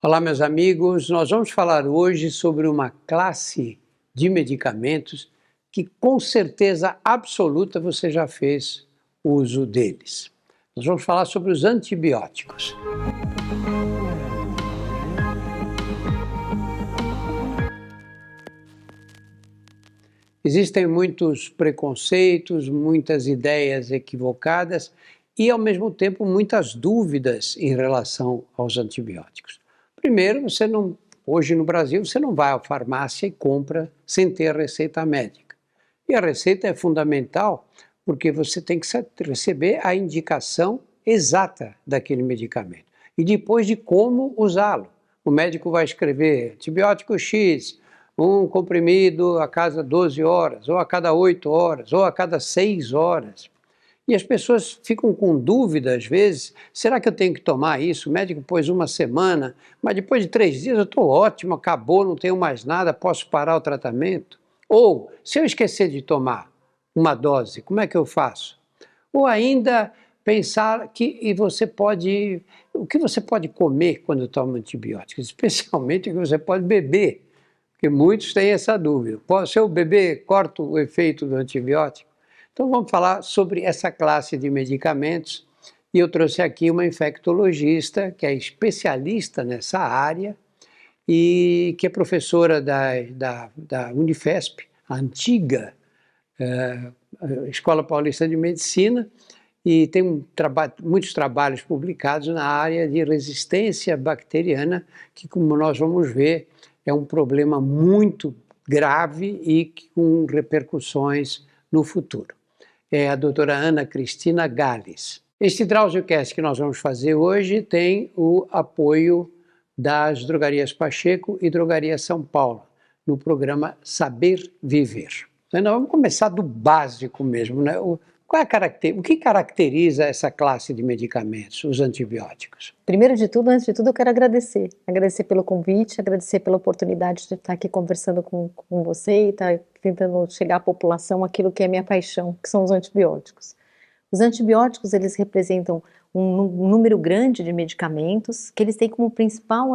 Olá, meus amigos. Nós vamos falar hoje sobre uma classe de medicamentos que, com certeza absoluta, você já fez uso deles. Nós vamos falar sobre os antibióticos. Existem muitos preconceitos, muitas ideias equivocadas e, ao mesmo tempo, muitas dúvidas em relação aos antibióticos. Primeiro, hoje no Brasil, você não vai à farmácia e compra sem ter receita médica. E a receita é fundamental porque você tem que receber a indicação exata daquele medicamento e depois de como usá-lo. O médico vai escrever antibiótico X, um comprimido a cada 12 horas, ou a cada 8 horas, ou a cada 6 horas. E as pessoas ficam com dúvida às vezes, será que eu tenho que tomar isso? O médico pôs uma semana, mas depois de 3 dias eu estou ótimo, acabou, não tenho mais nada, posso parar o tratamento? Ou, se eu esquecer de tomar uma dose, como é que eu faço? Ou ainda pensar o que você pode comer quando toma antibióticos, especialmente o que você pode beber. Porque muitos têm essa dúvida. Se eu beber, corta o efeito do antibiótico? Então vamos falar sobre essa classe de medicamentos e eu trouxe aqui uma infectologista que é especialista nessa área e que é professora da Unifesp, a antiga Escola Paulista de Medicina, e tem muitos trabalhos publicados na área de resistência bacteriana, que, como nós vamos ver, é um problema muito grave e com repercussões no futuro. É a doutora Ana Cristina Gales. Este DrauzioCast que nós vamos fazer hoje tem o apoio das Drogarias Pacheco e Drogaria São Paulo, no programa Saber Viver. Então, vamos começar do básico mesmo, né? O que caracteriza essa classe de medicamentos, os antibióticos? Primeiro de tudo, antes de tudo, eu quero agradecer. Agradecer pelo convite, agradecer pela oportunidade de estar aqui conversando com você e estar tentando chegar à população aquilo que é minha paixão, que são os antibióticos. Os antibióticos, eles representam um número grande de medicamentos que eles têm como principal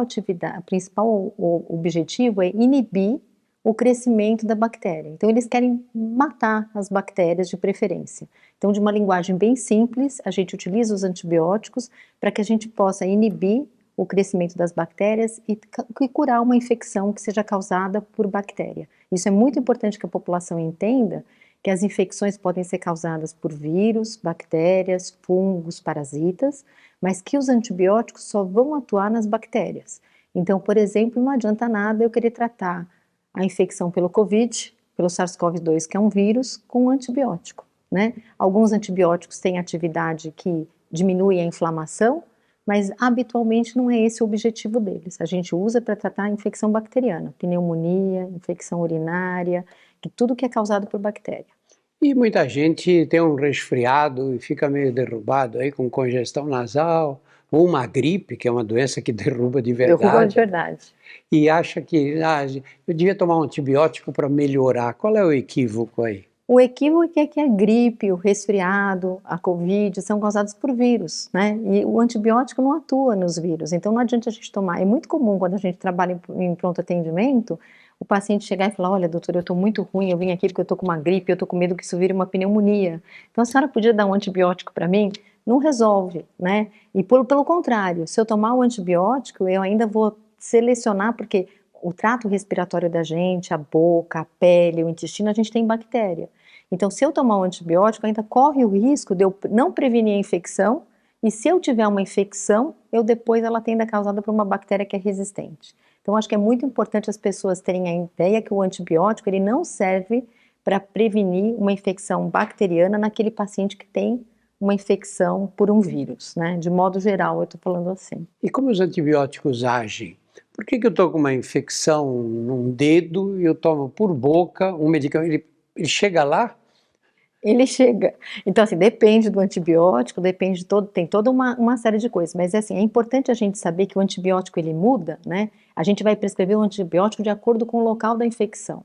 objetivo é inibir o crescimento da bactéria. Então, eles querem matar as bactérias de preferência. Então, de uma linguagem bem simples, a gente utiliza os antibióticos para que a gente possa inibir o crescimento das bactérias e curar uma infecção que seja causada por bactéria. Isso é muito importante que a população entenda, que as infecções podem ser causadas por vírus, bactérias, fungos, parasitas, mas que os antibióticos só vão atuar nas bactérias. Então, por exemplo, não adianta nada eu querer tratar a infecção pelo Covid, pelo SARS-CoV-2, que é um vírus, com um antibiótico, né? Alguns antibióticos têm atividade que diminui a inflamação, mas habitualmente não é esse o objetivo deles. A gente usa para tratar a infecção bacteriana, pneumonia, infecção urinária, tudo que é causado por bactéria. E muita gente tem um resfriado e fica meio derrubado aí com congestão nasal, ou uma gripe, que é uma doença que derruba de verdade. Derruba de verdade. E acha que eu devia tomar um antibiótico para melhorar. Qual é o equívoco aí? O equívoco é que a gripe, o resfriado, a Covid são causados por vírus, né? E o antibiótico não atua nos vírus, então não adianta a gente tomar. É muito comum quando a gente trabalha em pronto atendimento, o paciente chegar e falar, olha, doutor, eu estou muito ruim, eu vim aqui porque eu estou com uma gripe, eu estou com medo que isso vire uma pneumonia. Então a senhora podia dar um antibiótico para mim? Não resolve, né? E pelo contrário, se eu tomar o antibiótico, eu ainda vou selecionar, porque o trato respiratório da gente, a boca, a pele, o intestino, a gente tem bactéria. Então, se eu tomar um antibiótico, ainda corre o risco de eu não prevenir a infecção, e se eu tiver uma infecção, ela tenda causada por uma bactéria que é resistente. Então, acho que é muito importante as pessoas terem a ideia que o antibiótico, ele não serve para prevenir uma infecção bacteriana naquele paciente que tem uma infecção por um vírus, né? De modo geral, eu estou falando assim. E como os antibióticos agem? Por que eu estou com uma infecção num dedo e eu tomo por boca um medicamento? Ele chega lá? Ele chega. Então, assim, depende do antibiótico, tem toda uma série de coisas, mas assim, é importante a gente saber que o antibiótico ele muda, né? A gente vai prescrever o antibiótico de acordo com o local da infecção.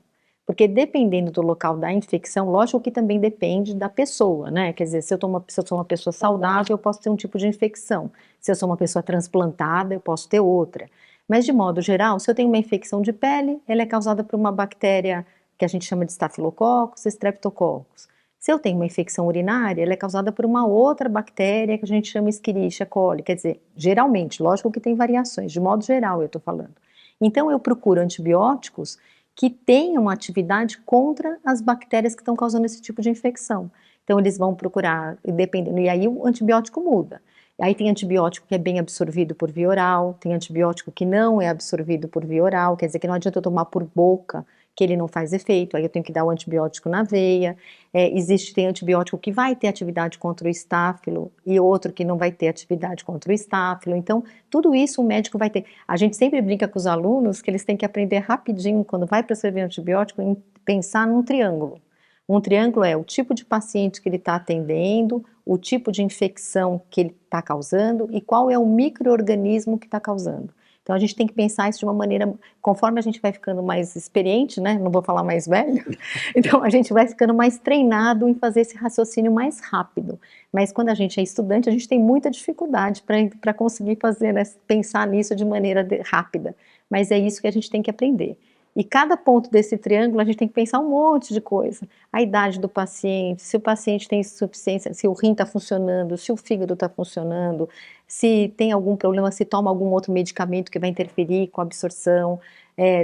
Porque dependendo do local da infecção, lógico que também depende da pessoa, né? Quer dizer, se eu sou uma pessoa saudável, eu posso ter um tipo de infecção. Se eu sou uma pessoa transplantada, eu posso ter outra. Mas de modo geral, se eu tenho uma infecção de pele, ela é causada por uma bactéria que a gente chama de Staphylococcus, Streptococcus. Se eu tenho uma infecção urinária, ela é causada por uma outra bactéria que a gente chama Escherichia coli. Quer dizer, geralmente, lógico que tem variações, de modo geral eu estou falando. Então eu procuro antibióticos que tenham atividade contra as bactérias que estão causando esse tipo de infecção. Então eles vão procurar, dependendo, e aí o antibiótico muda. Aí tem antibiótico que é bem absorvido por via oral, tem antibiótico que não é absorvido por via oral, quer dizer que não adianta eu tomar por boca, que ele não faz efeito, aí eu tenho que dar o antibiótico na veia. Tem antibiótico que vai ter atividade contra o estáfilo e outro que não vai ter atividade contra o estáfilo. Então, tudo isso o médico vai ter. A gente sempre brinca com os alunos que eles têm que aprender rapidinho, quando vai prescrever antibiótico, em pensar num triângulo. Um triângulo é o tipo de paciente que ele está atendendo, o tipo de infecção que ele está causando e qual é o micro-organismo que está causando. Então a gente tem que pensar isso de uma maneira, conforme a gente vai ficando mais experiente, né? Não vou falar mais velho, então a gente vai ficando mais treinado em fazer esse raciocínio mais rápido. Mas quando a gente é estudante, a gente tem muita dificuldade para conseguir fazer, né, pensar nisso de maneira rápida. Mas é isso que a gente tem que aprender. E cada ponto desse triângulo a gente tem que pensar um monte de coisa. A idade do paciente, se o paciente tem insuficiência, se o rim está funcionando, se o fígado está funcionando, se tem algum problema, se toma algum outro medicamento que vai interferir com a absorção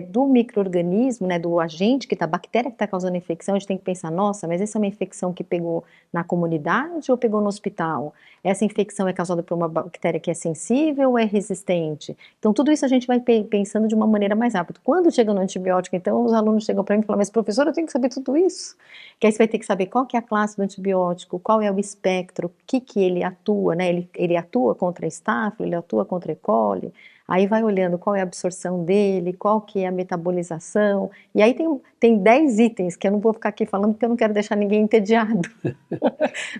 do micro-organismo, né, do agente, a bactéria que está causando a infecção. A gente tem que pensar, nossa, mas essa é uma infecção que pegou na comunidade ou pegou no hospital? Essa infecção é causada por uma bactéria que é sensível ou é resistente? Então, tudo isso a gente vai pensando de uma maneira mais rápida. Quando chega no antibiótico, então, os alunos chegam para mim e falam, mas professor, eu tenho que saber tudo isso? Que aí você vai ter que saber qual que é a classe do antibiótico, qual é o espectro, o que ele atua, né? Ele atua contra estáfilo, ele atua contra E. coli. Aí vai olhando qual é a absorção dele, qual que é a metabolização, e aí tem 10 itens que eu não vou ficar aqui falando porque eu não quero deixar ninguém entediado.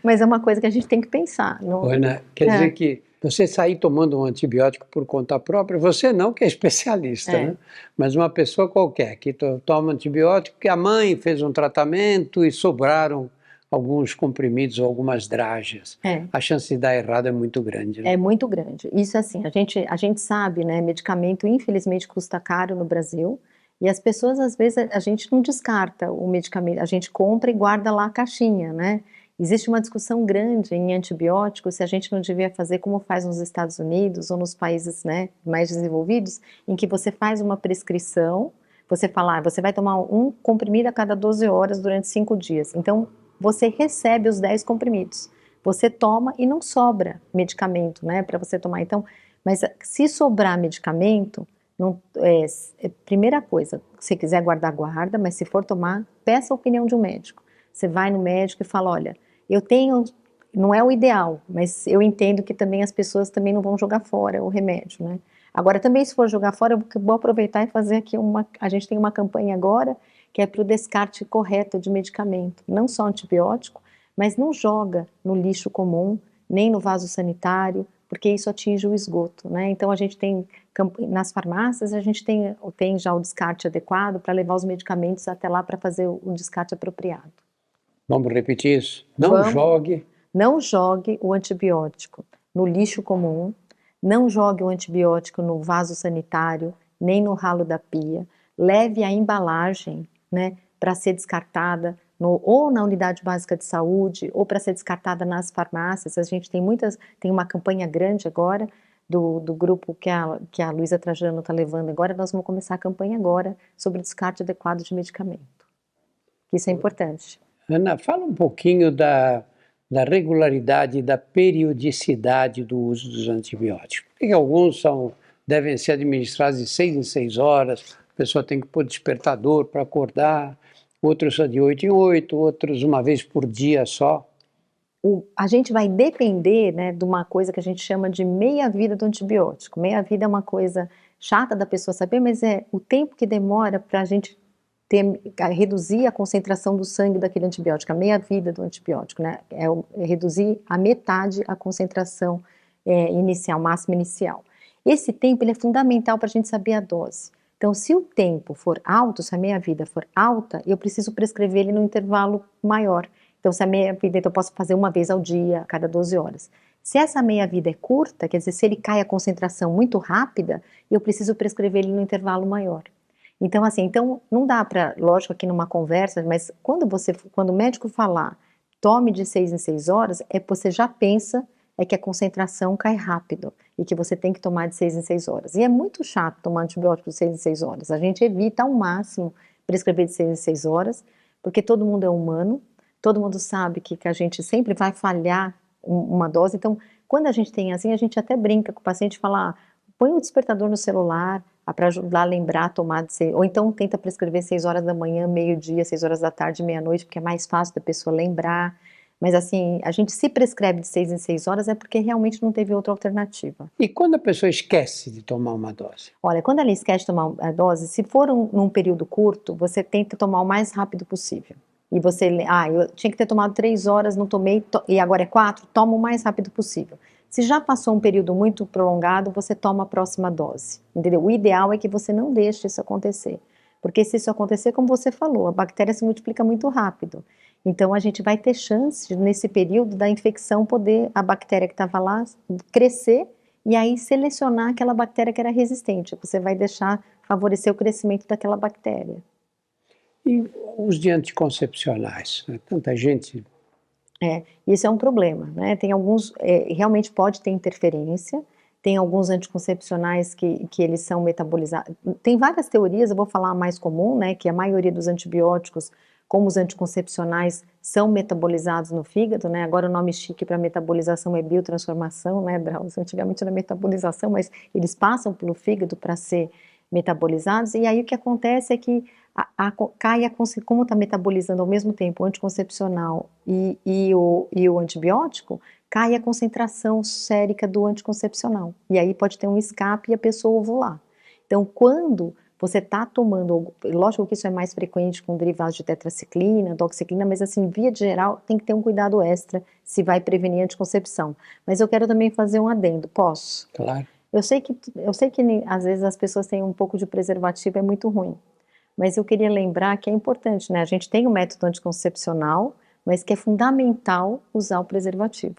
Mas é uma coisa que a gente tem que pensar. Ana, quer dizer que você sair tomando um antibiótico por conta própria, você não que é especialista, né? Mas uma pessoa qualquer que toma antibiótico, que a mãe fez um tratamento e sobraram alguns comprimidos ou algumas drágeas. A chance de dar errado é muito grande, né? É muito grande. Isso assim, a gente sabe, né, medicamento infelizmente custa caro no Brasil, e as pessoas às vezes a gente não descarta o medicamento, a gente compra e guarda lá a caixinha, né? Existe uma discussão grande em antibióticos se a gente não devia fazer como faz nos Estados Unidos ou nos países, né, mais desenvolvidos, em que você faz uma prescrição, você fala, você vai tomar um comprimido a cada 12 horas durante 5 dias. Então, você recebe os 10 comprimidos. Você toma e não sobra medicamento, né, para você tomar. Então, mas se sobrar medicamento, primeira coisa, se você quiser guardar, guarda, mas se for tomar, peça a opinião de um médico. Você vai no médico e fala, olha, eu tenho, não é o ideal, mas eu entendo que também as pessoas também não vão jogar fora o remédio, né? Agora, também se for jogar fora, eu vou aproveitar e fazer aqui a gente tem uma campanha agora, que é para o descarte correto de medicamento, não só antibiótico, mas não joga no lixo comum, nem no vaso sanitário, porque isso atinge o esgoto, né? Então a gente tem, nas farmácias, a gente tem já o descarte adequado para levar os medicamentos até lá para fazer o descarte apropriado. Vamos repetir isso? Não jogue o antibiótico no lixo comum, não jogue o antibiótico no vaso sanitário, nem no ralo da pia. Leve a embalagem, né, para ser descartada ou na unidade básica de saúde, ou para ser descartada nas farmácias. A gente tem uma campanha grande agora do grupo que a Luísa Trajano está levando agora. Nós vamos começar a campanha agora sobre o descarte adequado de medicamento. Isso é importante. Ana, fala um pouquinho da regularidade e da periodicidade do uso dos antibióticos. Porque alguns devem ser administrados de 6 em 6 horas, a pessoa tem que pôr despertador para acordar, outros só de 8 em 8, outros uma vez por dia só. A gente vai depender, né, de uma coisa que a gente chama de meia-vida do antibiótico. Meia-vida é uma coisa chata da pessoa saber, mas é o tempo que demora para a gente reduzir a concentração do sangue daquele antibiótico, a meia-vida do antibiótico, né? É reduzir a metade a concentração inicial, máxima inicial. Esse tempo ele é fundamental para a gente saber a dose. Então, se o tempo for alto, se a meia-vida for alta, eu preciso prescrever ele no intervalo maior. Então, se a meia-vida, eu posso fazer uma vez ao dia, a cada 12 horas. Se essa meia-vida é curta, quer dizer, se ele cai a concentração muito rápida, eu preciso prescrever ele no intervalo maior. Então, assim, então não dá para, lógico, aqui numa conversa, mas quando o médico falar, tome de 6 em 6 horas, você já pensa que a concentração cai rápido e que você tem que tomar de 6 em 6 horas. E é muito chato tomar antibiótico de 6 em 6 horas. A gente evita ao máximo prescrever de 6 em 6 horas, porque todo mundo é humano, todo mundo sabe que a gente sempre vai falhar uma dose. Então, quando a gente tem assim, a gente até brinca com o paciente e fala, põe o despertador no celular, para ajudar a lembrar a tomar de 6, ou então tenta prescrever 6 horas da manhã, meio-dia, 6 horas da tarde, meia-noite, porque é mais fácil da pessoa lembrar. Mas assim, a gente se prescreve de 6 em 6 horas é porque realmente não teve outra alternativa. E quando a pessoa esquece de tomar uma dose? Olha, quando ela esquece de tomar a dose, se for num período curto, você tenta tomar o mais rápido possível. E você, eu tinha que ter tomado 3 horas, não tomei, e agora é 4, toma o mais rápido possível. Se já passou um período muito prolongado, você toma a próxima dose, entendeu? O ideal é que você não deixe isso acontecer, porque se isso acontecer, como você falou, a bactéria se multiplica muito rápido. Então, a gente vai ter chance, nesse período da infecção, a bactéria que estava lá, crescer e aí selecionar aquela bactéria que era resistente. Você vai favorecer o crescimento daquela bactéria. E os de anticoncepcionais? Né? Tanta gente... Isso é um problema, né? Tem alguns, realmente pode ter interferência, tem alguns anticoncepcionais que eles são metabolizados. Tem várias teorias, eu vou falar a mais comum, né? Que a maioria dos antibióticos, como os anticoncepcionais, são metabolizados no fígado, né? Agora o nome chique para metabolização é biotransformação, né, Drauzio? Antigamente era metabolização, mas eles passam pelo fígado para ser metabolizados, e aí o que acontece é que como está metabolizando ao mesmo tempo o anticoncepcional e o antibiótico, cai a concentração sérica do anticoncepcional. E aí pode ter um escape e a pessoa ovular. Então, quando você está tomando, lógico que isso é mais frequente com derivados de tetraciclina, doxiciclina, mas assim, via de geral, tem que ter um cuidado extra se vai prevenir anticoncepção. Mas eu quero também fazer um adendo, posso? Claro. Eu sei que às vezes as pessoas têm um pouco de preservativo, é muito ruim. Mas eu queria lembrar que é importante, né? A gente tem o método anticoncepcional, mas que é fundamental usar o preservativo.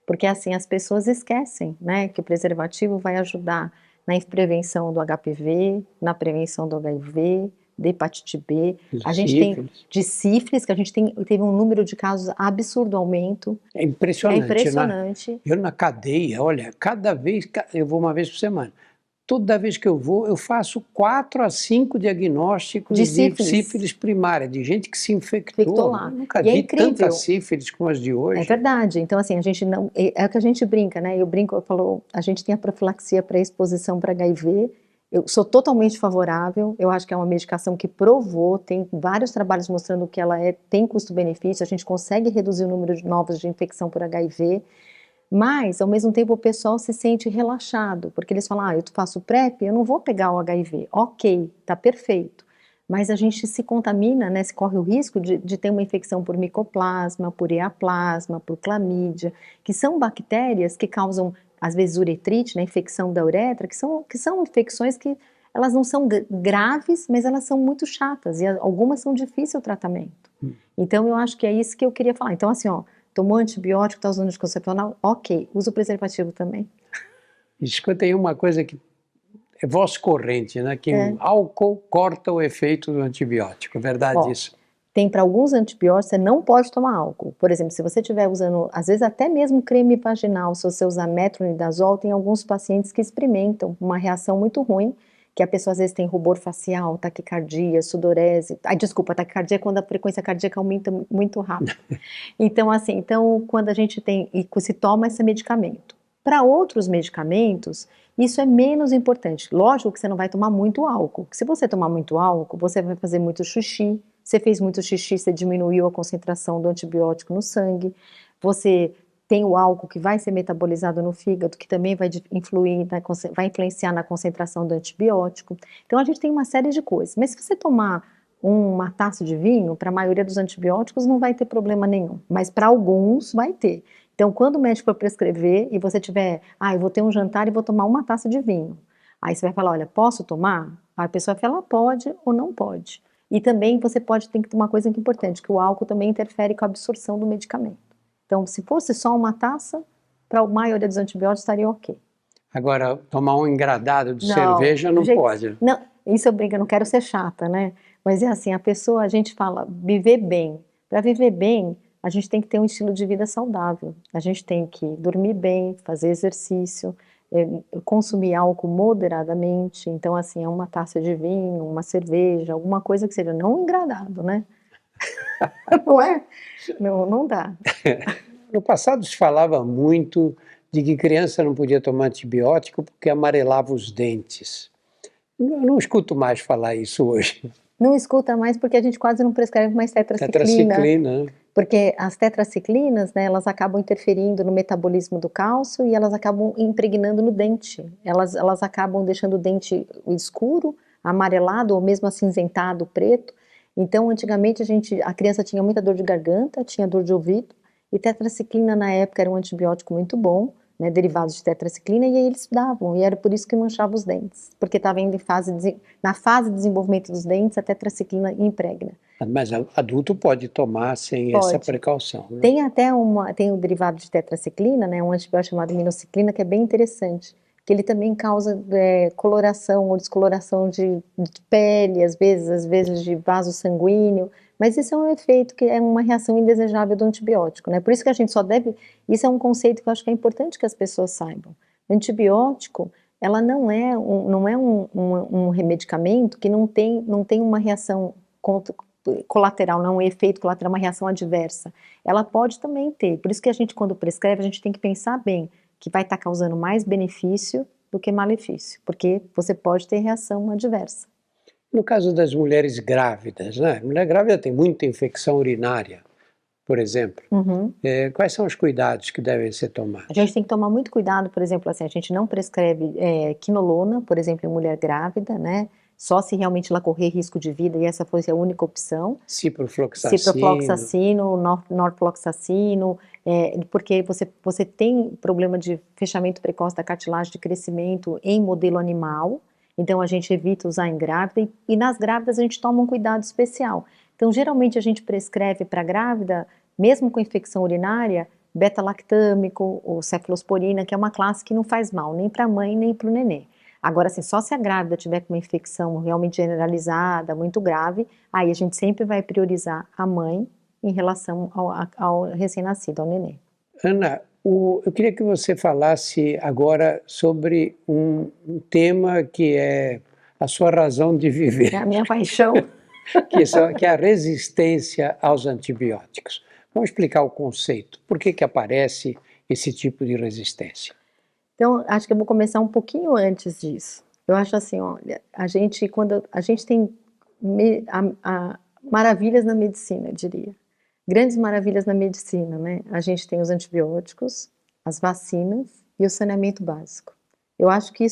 Porque assim as pessoas esquecem, né? Que o preservativo vai ajudar na prevenção do HPV, na prevenção do HIV, de hepatite B. A gente tem de sífilis, que a gente teve um número de casos absurdo aumento. É impressionante. É impressionante. Eu na cadeia, olha, cada vez, eu vou uma vez por semana. Toda vez que eu vou, eu faço 4 a 5 diagnósticos de sífilis primária, de gente que se infectou. Lá. Eu nunca vi tanta sífilis como as de hoje. É verdade. Então, assim, a gente não... É o que a gente brinca, né? Eu falo, a gente tem a profilaxia para exposição para HIV. Eu sou totalmente favorável. Eu acho que é uma medicação que provou, tem vários trabalhos mostrando que ela tem custo-benefício, a gente consegue reduzir o número de novos de infecção por HIV. Mas, ao mesmo tempo, o pessoal se sente relaxado, porque eles falam, eu faço PrEP, eu não vou pegar o HIV. Ok, tá perfeito. Mas a gente se contamina, né, se corre o risco de ter uma infecção por micoplasma, por eaplasma, por clamídia, que são bactérias que causam, às vezes, uretrite, né, infecção da uretra, que são infecções que elas não são graves, mas elas são muito chatas, e algumas são difíceis o tratamento. Então, eu acho que é isso que eu queria falar. Então, assim, tomou antibiótico, está usando anticoncepcional, ok, usa o preservativo também. Escuta aí uma coisa que é voz corrente, né? Que o álcool corta o efeito do antibiótico, é verdade isso? Tem para alguns antibióticos, você não pode tomar álcool. Por exemplo, se você estiver usando, às vezes até mesmo creme vaginal, se você usar metronidazol, tem alguns pacientes que experimentam uma reação muito ruim, que a pessoa às vezes tem rubor facial, taquicardia, sudorese. Taquicardia é quando a frequência cardíaca aumenta muito rápido. Então, assim, quando a gente se toma esse medicamento. Para outros medicamentos, isso é menos importante. Lógico que você não vai tomar muito álcool. Se você tomar muito álcool, você vai fazer muito xixi. Você fez muito xixi, você diminuiu a concentração do antibiótico no sangue. Você tem o álcool que vai ser metabolizado no fígado, que também vai influenciar na concentração do antibiótico. Então, a gente tem uma série de coisas. Mas se você tomar uma taça de vinho, para a maioria dos antibióticos não vai ter problema nenhum. Mas para alguns vai ter. Então, quando o médico for prescrever e você tiver, eu vou ter um jantar e vou tomar uma taça de vinho. Aí você vai falar, olha, posso tomar? Aí a pessoa fala, pode ou não pode. E também você tem que tomar uma coisa importante, que o álcool também interfere com a absorção do medicamento. Então, se fosse só uma taça, para a maioria dos antibióticos estaria ok. Agora, tomar um engradado de Não, cerveja não pode. Não, isso eu brinco, eu não quero ser chata, né? Mas é assim, a gente fala viver bem. Para viver bem, a gente tem que ter um estilo de vida saudável. A gente tem que dormir bem, fazer exercício, consumir álcool moderadamente. Então, assim, é uma taça de vinho, uma cerveja, alguma coisa que seja não engradado, né? Não é? Não, não dá. No passado se falava muito de que criança não podia tomar antibiótico porque amarelava os dentes. Eu não escuto mais falar isso hoje. Não escuta mais porque a gente quase não prescreve mais tetraciclina. Tetraciclina, né? Porque as tetraciclinas, né, elas acabam interferindo no metabolismo do cálcio e elas acabam impregnando no dente. Elas acabam deixando o dente escuro, amarelado ou mesmo acinzentado, preto. Então, antigamente a criança tinha muita dor de garganta, tinha dor de ouvido, e tetraciclina na época era um antibiótico muito bom, né, derivados de tetraciclina, e aí eles davam, e era por isso que manchava os dentes, porque estava indo na fase de desenvolvimento dos dentes, a tetraciclina impregna. Mas adulto pode tomar sem essa precaução, né? Tem até tem o derivado de tetraciclina, né, um antibiótico chamado minociclina, que é bem interessante, que ele também causa coloração ou descoloração de pele, às vezes de vaso sanguíneo, mas isso é um efeito que é uma reação indesejável do antibiótico, né? Por isso que a gente só deve, isso é um conceito que eu acho que é importante que as pessoas saibam. O antibiótico, ela não é um remedicamento que não tem uma reação colateral, não é um efeito colateral, uma reação adversa. Ela pode também ter, por isso que a gente quando prescreve, a gente tem que pensar bem, que vai estar causando mais benefício do que malefício, porque você pode ter reação adversa. No caso das mulheres grávidas, né? A mulher grávida tem muita infecção urinária, por exemplo. Quais são os cuidados que devem ser tomados? A gente tem que tomar muito cuidado, por exemplo, assim, a gente não prescreve quinolona, por exemplo, em mulher grávida, né? Só se realmente ela correr risco de vida e essa fosse a única opção. Ciprofloxacino, norfloxacino, porque você tem problema de fechamento precoce da cartilagem de crescimento em modelo animal, então a gente evita usar em grávida e nas grávidas a gente toma um cuidado especial. Então geralmente a gente prescreve para grávida, mesmo com infecção urinária, beta-lactâmico ou cefalosporina, que é uma classe que não faz mal nem para a mãe nem para o nenê. Agora, assim, só se a grávida tiver com uma infecção realmente generalizada, muito grave, aí a gente sempre vai priorizar a mãe em relação ao recém-nascido, ao nenê. Ana, eu queria que você falasse agora sobre um tema que é a sua razão de viver. É a minha paixão. que é a resistência aos antibióticos. Vamos explicar o conceito. Por que aparece esse tipo de resistência? Então, acho que eu vou começar um pouquinho antes disso. Eu acho assim, olha, quando a gente tem maravilhas na medicina, eu diria. Grandes maravilhas na medicina, né? A gente tem os antibióticos, as vacinas e o saneamento básico. Eu acho que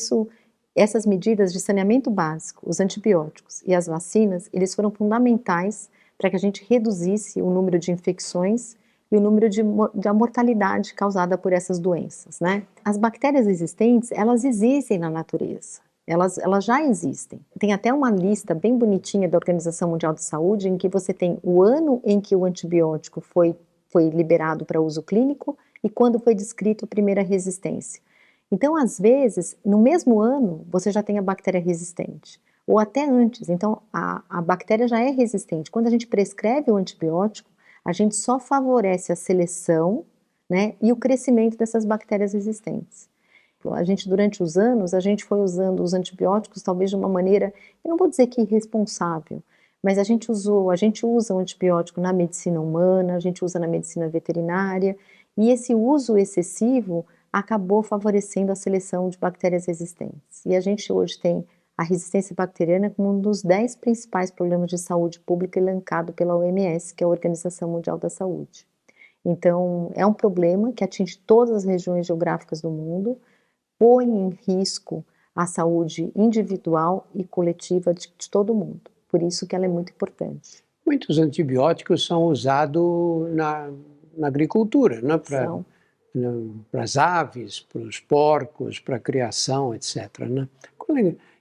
essas medidas de saneamento básico, os antibióticos e as vacinas, eles foram fundamentais para que a gente reduzisse o número de infecções e o número da mortalidade causada por essas doenças, né? As bactérias existentes, elas existem na natureza. Elas já existem. Tem até uma lista bem bonitinha da Organização Mundial de Saúde em que você tem o ano em que o antibiótico foi liberado para uso clínico e quando foi descrito a primeira resistência. Então, às vezes, no mesmo ano, você já tem a bactéria resistente, ou até antes. Então, a bactéria já é resistente. Quando a gente prescreve o antibiótico, a gente só favorece a seleção, né, e o crescimento dessas bactérias resistentes. A gente, durante os anos, a gente foi usando os antibióticos talvez de uma maneira, eu não vou dizer que irresponsável, mas a gente usa o antibiótico na medicina humana, a gente usa na medicina veterinária, e esse uso excessivo acabou favorecendo a seleção de bactérias resistentes. E a gente hoje tem a resistência bacteriana como um dos 10 principais problemas de saúde pública elencado pela OMS, que é a Organização Mundial da Saúde. Então, é um problema que atinge todas as regiões geográficas do mundo, põe em risco a saúde individual e coletiva de todo mundo. Por isso que ela é muito importante. Muitos antibióticos são usados na agricultura, né? Para as aves, para os porcos, para a criação, etc. Né?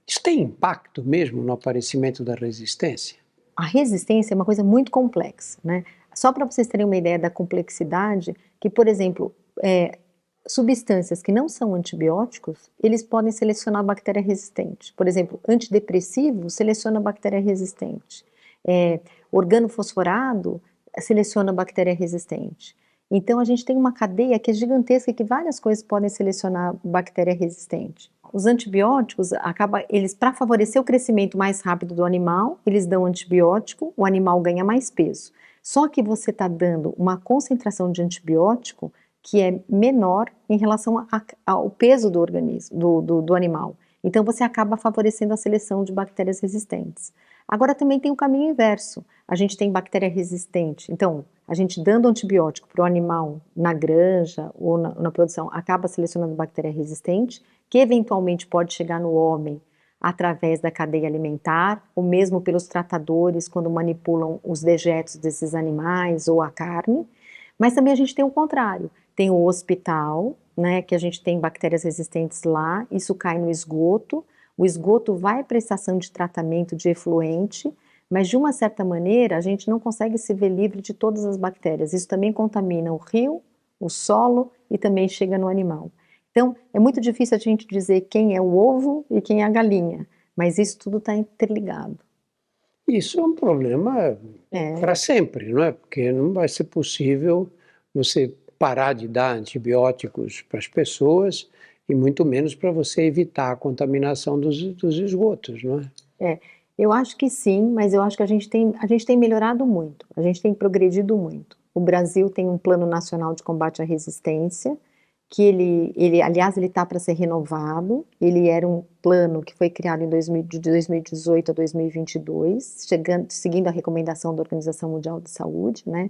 Isso tem impacto mesmo no aparecimento da resistência? A resistência é uma coisa muito complexa, né? Só para vocês terem uma ideia da complexidade, que, por exemplo, substâncias que não são antibióticos, eles podem selecionar bactéria resistente. Por exemplo, antidepressivo seleciona bactéria resistente. Organofosforado seleciona bactéria resistente. Então, a gente tem uma cadeia que é gigantesca, que várias coisas podem selecionar bactéria resistente. Os antibióticos, eles, para favorecer o crescimento mais rápido do animal, eles dão antibiótico, o animal ganha mais peso. Só que você está dando uma concentração de antibiótico que é menor em relação ao peso do organismo, do animal. Então, você acaba favorecendo a seleção de bactérias resistentes. Agora, também tem o caminho inverso. A gente tem bactéria resistente. Então, a gente dando antibiótico para o animal na granja ou na produção, acaba selecionando bactéria resistente, que eventualmente pode chegar no homem através da cadeia alimentar, ou mesmo pelos tratadores, quando manipulam os dejetos desses animais ou a carne. Mas também a gente tem o contrário. Tem o hospital, né, que a gente tem bactérias resistentes lá, isso cai no esgoto, o esgoto vai para a estação de tratamento de efluente, mas de uma certa maneira a gente não consegue se ver livre de todas as bactérias. Isso também contamina o rio, o solo e também chega no animal. Então, é muito difícil a gente dizer quem é o ovo e quem é a galinha, mas isso tudo está interligado. Isso é um problema para sempre, não é? Porque não vai ser possível você parar de dar antibióticos para as pessoas e muito menos para você evitar a contaminação dos esgotos, não é? Eu acho que sim, mas eu acho que a gente tem melhorado muito, a gente tem progredido muito. O Brasil tem um Plano Nacional de Combate à Resistência, que aliás, ele está para ser renovado. Ele era um plano que foi criado de 2018 a 2022, seguindo a recomendação da Organização Mundial de Saúde, né?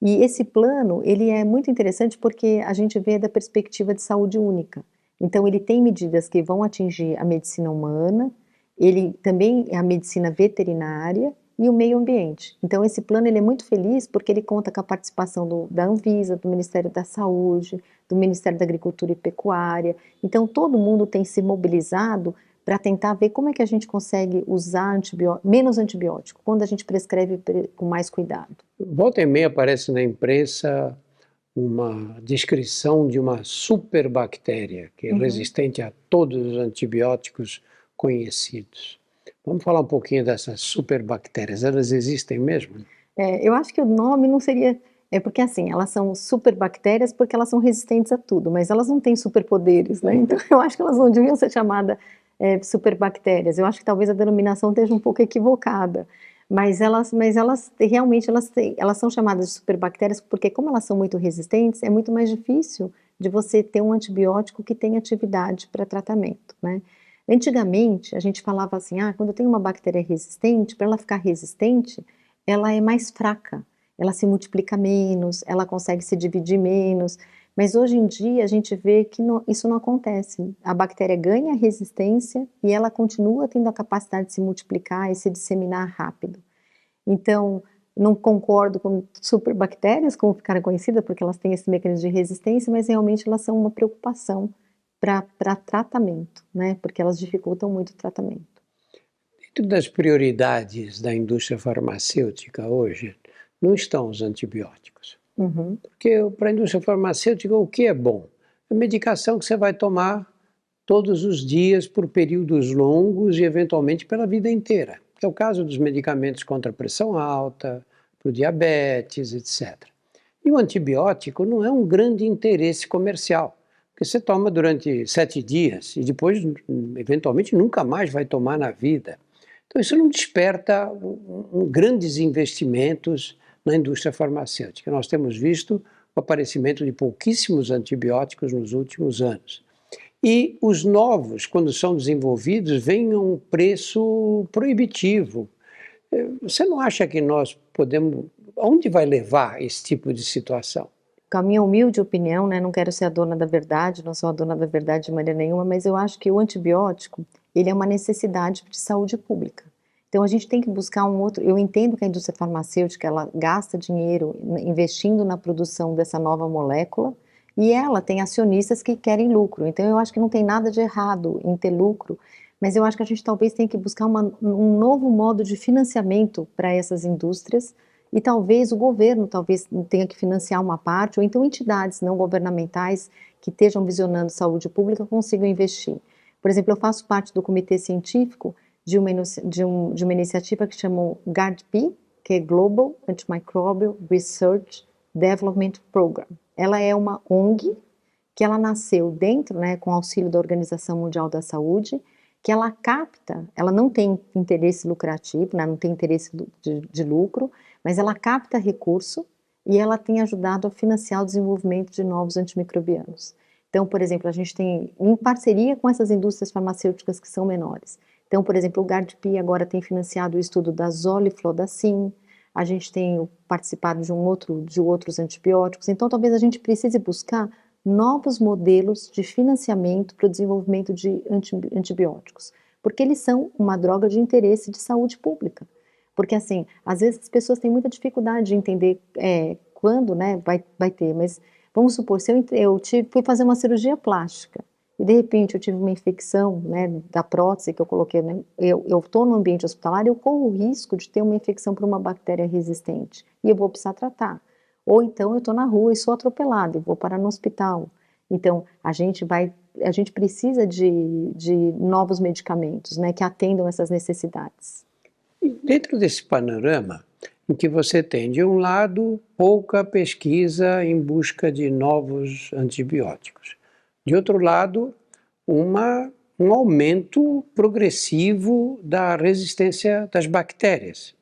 E esse plano, ele é muito interessante porque a gente vê da perspectiva de saúde única. Então, ele tem medidas que vão atingir a medicina humana, ele também é a medicina veterinária e o meio ambiente. Então, esse plano ele é muito feliz porque ele conta com a participação da Anvisa, do Ministério da Saúde, do Ministério da Agricultura e Pecuária. Então, todo mundo tem se mobilizado para tentar ver como é que a gente consegue usar menos antibiótico, quando a gente prescreve com mais cuidado. Volta e meia aparece na imprensa uma descrição de uma superbactéria que é resistente a todos os antibióticos conhecidos. Vamos falar um pouquinho dessas superbactérias, elas existem mesmo? Eu acho que o nome não seria... porque assim, elas são superbactérias porque elas são resistentes a tudo, mas elas não têm superpoderes, né? Então eu acho que elas não deviam ser chamadas superbactérias. Eu acho que talvez a denominação esteja um pouco equivocada. Mas elas realmente elas são chamadas de superbactérias porque, como elas são muito resistentes, é muito mais difícil de você ter um antibiótico que tenha atividade para tratamento, né? Antigamente, a gente falava assim, quando tem uma bactéria resistente, para ela ficar resistente, ela é mais fraca, ela se multiplica menos, ela consegue se dividir menos, mas hoje em dia a gente vê que isso não acontece. A bactéria ganha resistência e ela continua tendo a capacidade de se multiplicar e se disseminar rápido. Então, não concordo com superbactérias, como ficaram conhecidas, porque elas têm esse mecanismo de resistência, mas realmente elas são uma preocupação para tratamento, né? Porque elas dificultam muito o tratamento. Dentro das prioridades da indústria farmacêutica hoje, não estão os antibióticos. Porque para a indústria farmacêutica, o que é bom? A medicação que você vai tomar todos os dias por períodos longos e eventualmente pela vida inteira. Que é o caso dos medicamentos contra a pressão alta, para o diabetes, etc. E o antibiótico não é um grande interesse comercial, porque você toma durante 7 dias e depois, eventualmente, nunca mais vai tomar na vida. Então isso não desperta grandes investimentos na indústria farmacêutica. Nós temos visto o aparecimento de pouquíssimos antibióticos nos últimos anos. E os novos, quando são desenvolvidos, vêm a um preço proibitivo. Você não acha que nós podemos... Aonde vai levar esse tipo de situação? Com a minha humilde opinião, né, não quero ser a dona da verdade, não sou a dona da verdade de maneira nenhuma, mas eu acho que o antibiótico, ele é uma necessidade de saúde pública. Então a gente tem que buscar um outro... Eu entendo que a indústria farmacêutica, ela gasta dinheiro investindo na produção dessa nova molécula, e ela tem acionistas que querem lucro. Então eu acho que não tem nada de errado em ter lucro, mas eu acho que a gente talvez tenha que buscar um novo modo de financiamento para essas indústrias e talvez o governo tenha que financiar uma parte, ou então entidades não governamentais que estejam visionando saúde pública consigam investir. Por exemplo, eu faço parte do comitê científico de uma iniciativa que chamou GARDP, que é Global Antimicrobial Research Development Program. Ela é uma ONG que ela nasceu dentro, né, com auxílio da Organização Mundial da Saúde, que ela capta, ela não tem interesse lucrativo, né, não tem interesse de lucro, mas ela capta recurso e ela tem ajudado a financiar o desenvolvimento de novos antimicrobianos. Então, por exemplo, a gente tem, em parceria com essas indústrias farmacêuticas que são menores. Então, por exemplo, o GARDP agora tem financiado o estudo da zoliflodacin, a gente tem participado de outros antibióticos, então talvez a gente precise buscar novos modelos de financiamento para o desenvolvimento de antibióticos, porque eles são uma droga de interesse de saúde pública. Porque, assim, às vezes as pessoas têm muita dificuldade de entender quando, né, vai ter, mas vamos supor, se fui fazer uma cirurgia plástica e de repente eu tive uma infecção, né, da prótese que eu coloquei, né, eu estou no ambiente hospitalar e eu corro o risco de ter uma infecção por uma bactéria resistente e eu vou precisar tratar. Ou então eu estou na rua e sou atropelada e vou parar no hospital. Então, a gente precisa de novos medicamentos, né, que atendam essas necessidades. Dentro desse panorama, em que você tem, de um lado, pouca pesquisa em busca de novos antibióticos, de outro lado, um aumento progressivo da resistência das bactérias.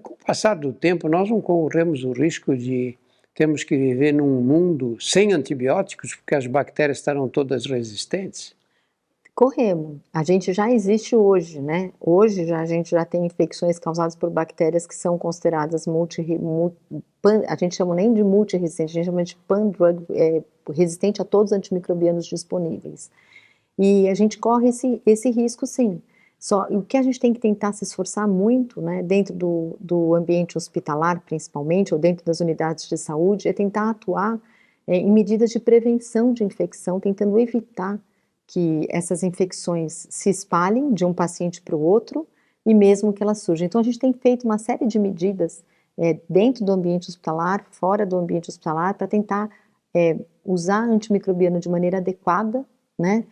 Com o passar do tempo, nós não corremos o risco de termos que viver num mundo sem antibióticos, porque as bactérias estarão todas resistentes? Corremos. A gente já existe hoje, né? Hoje a gente já tem infecções causadas por bactérias que são consideradas a gente chama nem de multiresistente, a gente chama de pan-drug, resistente a todos os antimicrobianos disponíveis. E a gente corre esse risco, sim. Só o que a gente tem que tentar se esforçar muito, né, dentro do ambiente hospitalar, principalmente, ou dentro das unidades de saúde, é tentar atuar em medidas de prevenção de infecção, tentando evitar que essas infecções se espalhem de um paciente para o outro e mesmo que elas surjam. Então, a gente tem feito uma série de medidas dentro do ambiente hospitalar, fora do ambiente hospitalar, para tentar usar antimicrobiano de maneira adequada, né,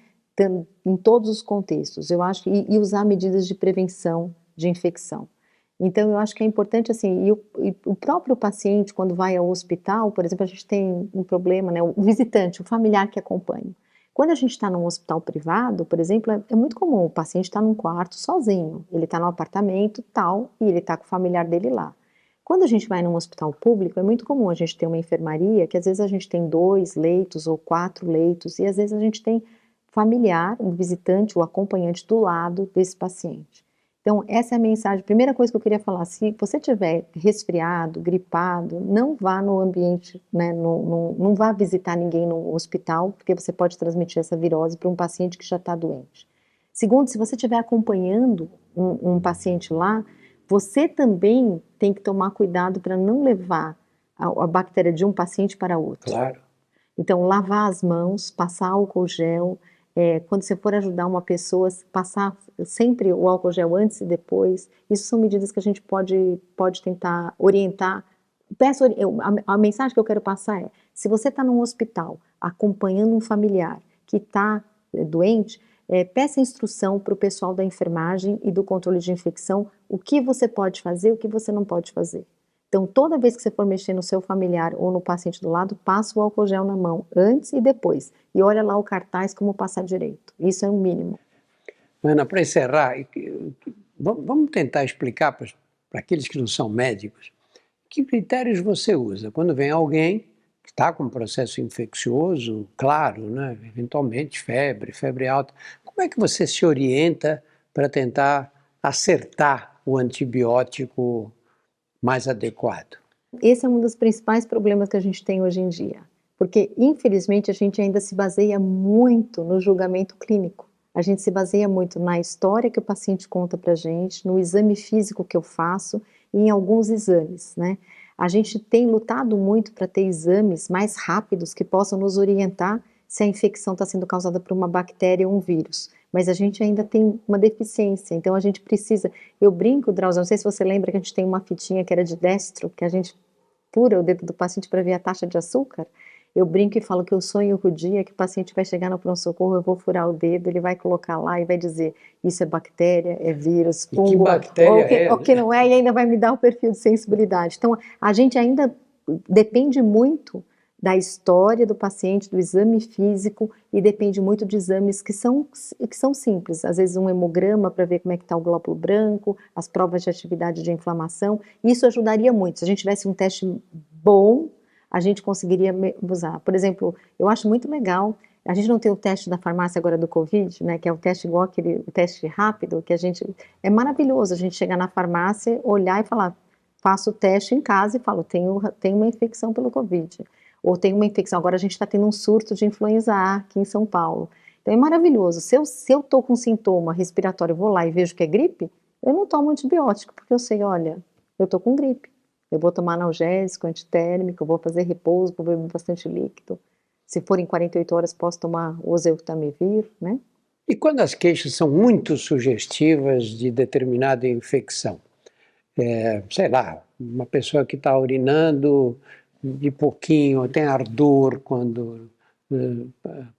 em todos os contextos, eu acho, e usar medidas de prevenção de infecção. Então, eu acho que é importante, assim, e o próprio paciente, quando vai ao hospital, por exemplo, a gente tem um problema, né, o visitante, o familiar que acompanha. Quando a gente está num hospital privado, por exemplo, é muito comum o paciente estar num quarto sozinho, ele está no apartamento tal, e ele está com o familiar dele lá. Quando a gente vai num hospital público, é muito comum a gente ter uma enfermaria, que às vezes a gente tem 2 leitos ou 4 leitos, e às vezes a gente tem familiar, o visitante, o acompanhante do lado desse paciente. Então, essa é a mensagem, primeira coisa que eu queria falar, se você tiver resfriado, gripado, não vá no ambiente, né, não vá visitar ninguém no hospital, porque você pode transmitir essa virose para um paciente que já está doente. Segundo, se você estiver acompanhando um paciente lá, você também tem que tomar cuidado para não levar a bactéria de um paciente para outro. Claro. Então, lavar as mãos, passar álcool gel, quando você for ajudar uma pessoa, passar sempre o álcool gel antes e depois. Isso são medidas que a gente pode tentar orientar. A mensagem que eu quero passar é, se você está num hospital acompanhando um familiar que está doente, peça instrução para o pessoal da enfermagem e do controle de infecção, o que você pode fazer, o que você não pode fazer. Então, toda vez que você for mexer no seu familiar ou no paciente do lado, passa o álcool gel na mão, antes e depois. E olha lá o cartaz como passar direito. Isso é o mínimo. Ana, para encerrar, vamos tentar explicar para aqueles que não são médicos, que critérios você usa quando vem alguém que está com um processo infeccioso, claro, né, eventualmente febre alta. Como é que você se orienta para tentar acertar o antibiótico mais adequado? Esse é um dos principais problemas que a gente tem hoje em dia, porque infelizmente a gente ainda se baseia muito no julgamento clínico. A gente se baseia muito na história que o paciente conta para a gente, no exame físico que eu faço e em alguns exames, né? A gente tem lutado muito para ter exames mais rápidos que possam nos orientar se a infecção está sendo causada por uma bactéria ou um vírus. mas a gente ainda tem uma deficiência, então a gente precisa, eu brinco, Drauzio, não sei se você lembra que a gente tem uma fitinha que era de destro, que a gente fura o dedo do paciente para ver a taxa de açúcar. Eu brinco e falo que eu sonho o dia que o paciente vai chegar no pronto-socorro, eu vou furar o dedo, ele vai colocar lá e vai dizer, isso é bactéria, é vírus, E que fungo, bactéria ou que não é, e ainda vai me dar o perfil de sensibilidade. Então, a gente ainda depende muito da história do paciente, do exame físico, e depende muito de exames que são simples. Às vezes um hemograma para ver como é que está o glóbulo branco, as provas de atividade de inflamação. Isso ajudaria muito. Se a gente tivesse um teste bom, a gente conseguiria usar. Por exemplo, eu acho muito legal, a gente não tem o teste da farmácia agora do Covid, né, que é o teste igual aquele, o teste rápido, que a gente, é maravilhoso a gente chegar na farmácia, olhar e falar, faço o teste em casa e falo, tenho uma infecção pelo Covid, ou tenho uma infecção, agora a gente está tendo um surto de influenza A aqui em São Paulo. Então é maravilhoso, se eu estou com sintoma respiratório, vou lá e vejo que é gripe, eu não tomo antibiótico, porque eu sei, olha, eu estou com gripe. Eu vou tomar analgésico, antitérmico, vou fazer repouso, vou beber bastante líquido. Se for em 48 horas, posso tomar oseltamivir, né? E quando as queixas são muito sugestivas de determinada infecção? Sei lá, uma pessoa que está urinando de pouquinho, tem ardor quando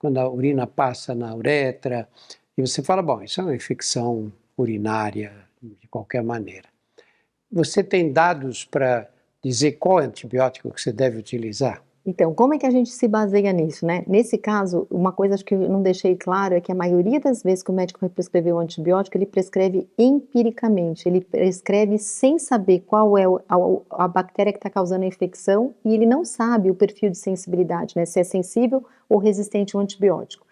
a urina passa na uretra, e você fala, bom, isso é uma infecção urinária de qualquer maneira. Você tem dados para dizer qual antibiótico que você deve utilizar? Então, como é que a gente se baseia nisso, né? Nesse caso, uma coisa que eu não deixei claro é que a maioria das vezes que o médico vai prescrever um antibiótico, ele prescreve empiricamente, ele prescreve sem saber qual é a bactéria que está causando a infecção e ele não sabe o perfil de sensibilidade, né? Se é sensível ou resistente ao antibiótico.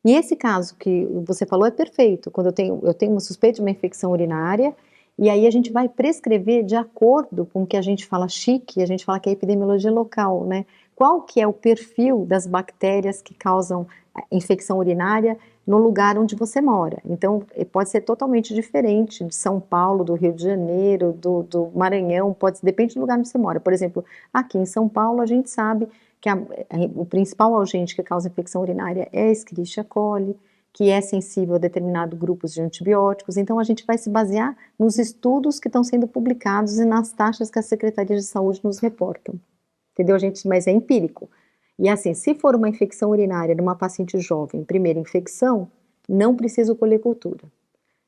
E esse caso que você falou é perfeito, quando eu tenho uma suspeita de uma infecção urinária, e aí a gente vai prescrever de acordo com o que a gente fala chique, a gente fala que é epidemiologia local, né? Qual que é o perfil das bactérias que causam infecção urinária no lugar onde você mora. Então, pode ser totalmente diferente de São Paulo, do Rio de Janeiro, do Maranhão, depende do lugar onde você mora. Por exemplo, aqui em São Paulo, a gente sabe que o principal agente que causa infecção urinária é a Escherichia coli, que é sensível a determinados grupos de antibióticos. Então, a gente vai se basear nos estudos que estão sendo publicados e nas taxas que as secretarias de saúde nos reportam. Entendeu, gente? Mas é empírico. E assim, se for uma infecção urinária numa paciente jovem, primeira infecção, não preciso colher cultura.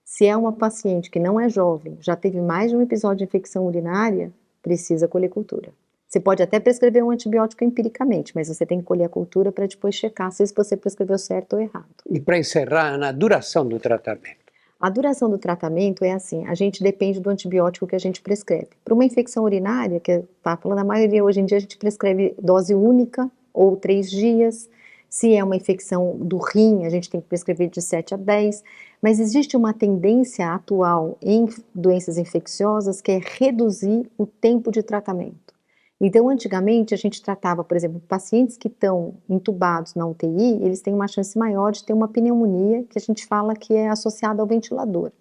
Se é uma paciente que não é jovem, já teve mais de um episódio de infecção urinária, precisa colher cultura. Você pode até prescrever um antibiótico empiricamente, mas você tem que colher a cultura para depois checar se você prescreveu certo ou errado. E para encerrar, na duração do tratamento? A duração do tratamento é assim, a gente depende do antibiótico que a gente prescreve. Para uma infecção urinária, que está falando, a maioria hoje em dia a gente prescreve dose única ou 3 dias. Se é uma infecção do rim, a gente tem que prescrever de 7 a 10. Mas existe uma tendência atual em doenças infecciosas que é reduzir o tempo de tratamento. Então, antigamente, a gente tratava, por exemplo, pacientes que estão entubados na UTI, eles têm uma chance maior de ter uma pneumonia, que a gente fala que é associada ao ventilador.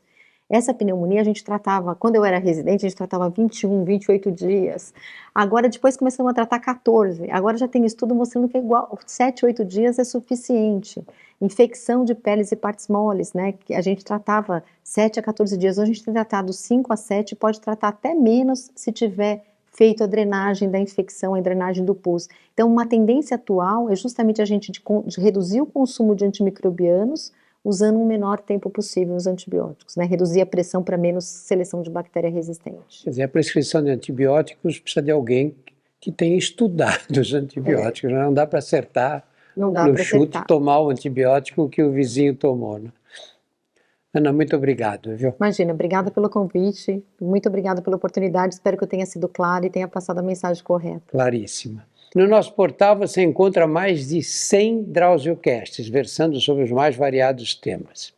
Essa pneumonia a gente tratava, quando eu era residente, a gente tratava 21, 28 dias. Agora, depois começamos a tratar 14. Agora já tem estudo mostrando que é igual, 7, 8 dias é suficiente. Infecção de peles e partes moles, né? Que a gente tratava 7 a 14 dias. Hoje a gente tem tratado 5 a 7, pode tratar até menos se tiver feito a drenagem da infecção, a drenagem do pus. Então, uma tendência atual é justamente a gente de reduzir o consumo de antimicrobianos usando o menor tempo possível os antibióticos, né? Reduzir a pressão para menos seleção de bactéria resistente. Quer dizer, a prescrição de antibióticos precisa de alguém que tenha estudado os antibióticos, não dá para acertar no chute, tomar o antibiótico que o vizinho tomou, né? Ana, muito obrigado, viu? Imagina, obrigada pelo convite, muito obrigada pela oportunidade, espero que eu tenha sido clara e tenha passado a mensagem correta. Claríssima. No nosso portal você encontra mais de 100 DrauzioCasts, versando sobre os mais variados temas.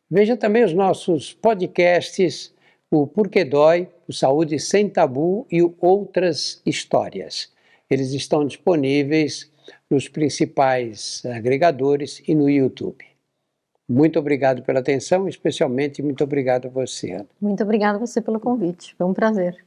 Veja também os nossos podcasts, o Porquê Dói, o Saúde Sem Tabu e o Outras Histórias. Eles estão disponíveis nos principais agregadores e no YouTube. Muito obrigado pela atenção, especialmente muito obrigado a você, Ana. Muito obrigada a você pelo convite, foi um prazer.